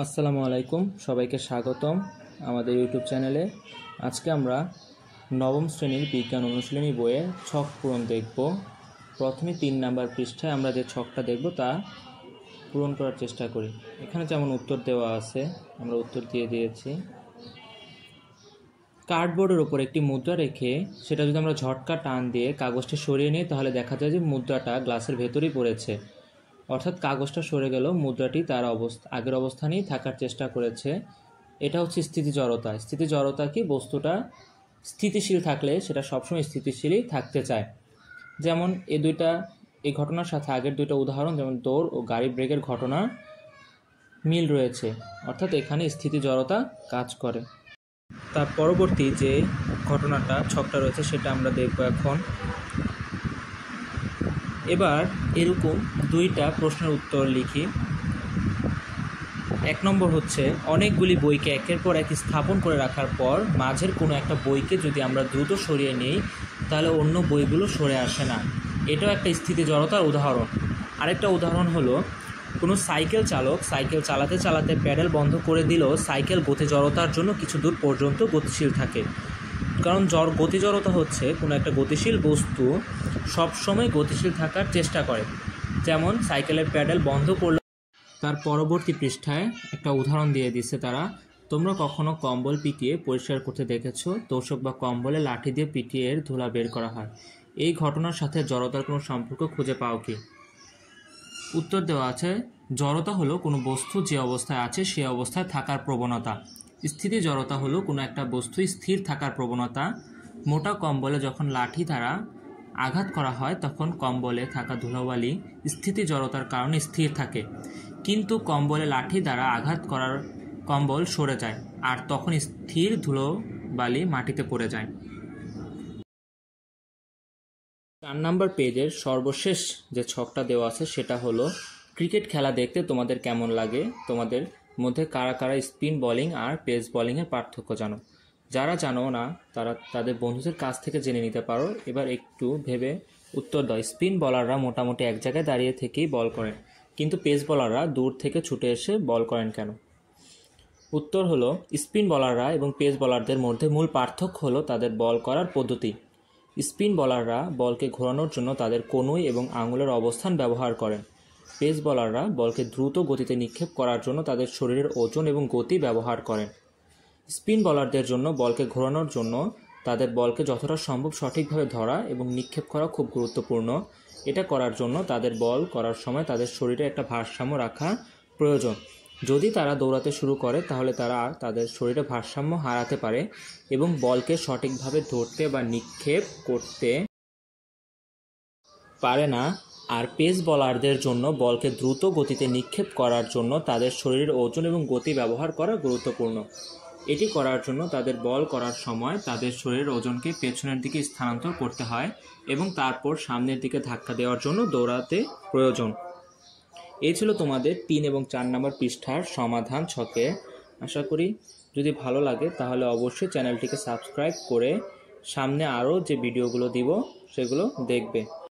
আসসালামু আলাইকুম, সবাইকে স্বাগতম আমাদের ইউটিউব চ্যানেলে। আজকে আমরা নবম শ্রেণীর বিজ্ঞান অনুশীলনী বইয়ে ছক পূরণ দেখব। প্রথমে 3 নাম্বার পৃষ্ঠায় আমরা যে ছকটা দেখব তা পূরণ করার চেষ্টা করি। এখানে যেমন উত্তর দেওয়া আছে, আমরা উত্তর দিয়ে দিয়েছি। কার্ডবোর্ডের উপর একটি মুদ্রা রেখে সেটা যদি আমরা ঝটকা টান দিয়ে কাগজটি সরিয়ে নিই, তাহলে দেখা যায় যে মুদ্রাটা গ্লাসের ভেতরেই পড়েছে। অর্থাৎ কাগজটা সরে গেল, মুদ্রাটি তার আগের অবস্থানেই থাকার চেষ্টা করেছে। এটা হচ্ছে স্থিতি জড়তা। স্থিতি জড়তা কি? বস্তুটা স্থিতিশীল থাকলে সেটা সবসময় স্থিতিশীলই থাকতে চায়। যেমন এই ঘটনার সাথে আগের দুইটা উদাহরণ, যেমন দৌড় ও গাড়ি ব্রেকের ঘটনা মিল রয়েছে, অর্থাৎ এখানে স্থিতি জড়তা কাজ করে। তার পরবর্তী যে ঘটনাটা ছকটা রয়েছে সেটা আমরা দেখব এখন। এবার এরকম দুইটা প্রশ্নের উত্তর লিখি। 1 নম্বর হচ্ছে, অনেকগুলি বইকে একের পর এক স্থাপন করে রাখার পর মাঝের কোনো একটা বইকে যদি আমরা দ্রুত সরিয়ে নিই, তাহলে অন্য বইগুলো সরে আসে না। এটাও একটা স্থিতি জড়তার উদাহরণ। আরেকটা উদাহরণ হলো, কোনো সাইকেল চালক সাইকেল চালাতে চালাতে প্যাডেল বন্ধ করে দিলেও সাইকেল গতি জড়তার জন্য কিছু দূর পর্যন্ত গতিশীল থাকে। কারণ গতি জড়তা হচ্ছে কোনো একটা গতিশীল বস্তু সবসময় গতিশীল থাকার চেষ্টা করে। যেমন সাইকেলের প্যাডেল বন্ধ করলে। তার পরবর্তী পৃষ্ঠায় একটা উদাহরণ দিয়ে দিচ্ছে তারা। তোমরা কখনো কম্বল পিটিয়ে পরিষ্কার করতে দেখেছো? তোষক বা কম্বলে লাঠি দিয়ে পিটিয়ে এর ধুলা বের করা হয়। এই ঘটনার সাথে জড়তার কোনো সম্পর্ক খুঁজে পাও কি? উত্তর দেওয়া আছে, জড়তা হলো কোনো বস্তু যে অবস্থায় আছে সে অবস্থায় থাকার প্রবণতা। স্থিতি জড়তা হলো কোনো একটা বস্তু স্থির থাকার প্রবণতা। মোটা কম্বলে যখন লাঠি দ্বারা আঘাত করা হয় তখন কম্বলে থাকা ধুলোবালি স্থিতি জড়তার কারণে স্থির থাকে, কিন্তু কম্বলে লাঠি দ্বারা আঘাত করার কম্বল সরে যায় আর তখন স্থির ধুলোবালি মাটিতে পড়ে যায়। 4 নাম্বার পেজের সর্বশেষ যে ছকটা দেওয়া আছে সেটা হলো, ক্রিকেট খেলা দেখতে তোমাদের কেমন লাগে? তোমাদের মধ্যে কারা কারা স্পিন বোলিং আর পেস বোলিংয়ের পার্থক্য জানো? যারা জানো না তারা তাদের বন্ধুদের কাছ থেকে জেনে নিতে পারো। এবার একটু ভেবে উত্তর দাও। স্পিন বলাররা মোটামুটি এক জায়গায় দাঁড়িয়ে থেকেই বল করেন, কিন্তু পেস বলাররা দূর থেকে ছুটে এসে বল করেন কেন? উত্তর হলো, স্পিন বলাররা এবং পেস বলারদের মধ্যে মূল পার্থক্য হলো তাদের বল করার পদ্ধতি। স্পিন বলাররা বলকে ঘোরানোর জন্য তাদের কনুই এবং আঙুলের অবস্থান ব্যবহার করেন। পেস বলাররা বলকে দ্রুত গতিতে নিক্ষেপ করার জন্য তাদের শরীরের ওজন এবং গতি ব্যবহার করেন। স্পিন বলারদের জন্য বলকে ঘোরানোর জন্য তাদের বলকে যতটা সম্ভব সঠিকভাবে ধরা এবং নিক্ষেপ করা খুব গুরুত্বপূর্ণ। এটা করার জন্য তাদের বল করার সময় তাদের শরীরে একটা ভারসাম্য রাখা প্রয়োজন। যদি তারা দৌড়াতে শুরু করে তাহলে তারা তাদের শরীরে ভারসাম্য হারাতে পারে এবং বলকে সঠিকভাবে ধরতে বা নিক্ষেপ করতে পারে না। আর পেস বলারদের জন্য বলকে দ্রুত গতিতে নিক্ষেপ করার জন্য তাদের শরীরের ওজন এবং গতি ব্যবহার করা গুরুত্বপূর্ণ। এটি করার জন্য তাদের বল করার সময় তাদের শরীরের ওজনকে পেছনের দিকে স্থানান্তর করতে হয় এবং তারপর সামনের দিকে ধাক্কা দেওয়ার জন্য দৌড়াতে প্রয়োজন। এই ছিল তোমাদের 3 এবং 4 নম্বর পৃষ্ঠার সমাধান ছকে। আশা করি যদি ভালো লাগে তাহলে অবশ্যই চ্যানেলটিকে সাবস্ক্রাইব করে সামনে আরও যে ভিডিওগুলো দিব সেগুলো দেখবে।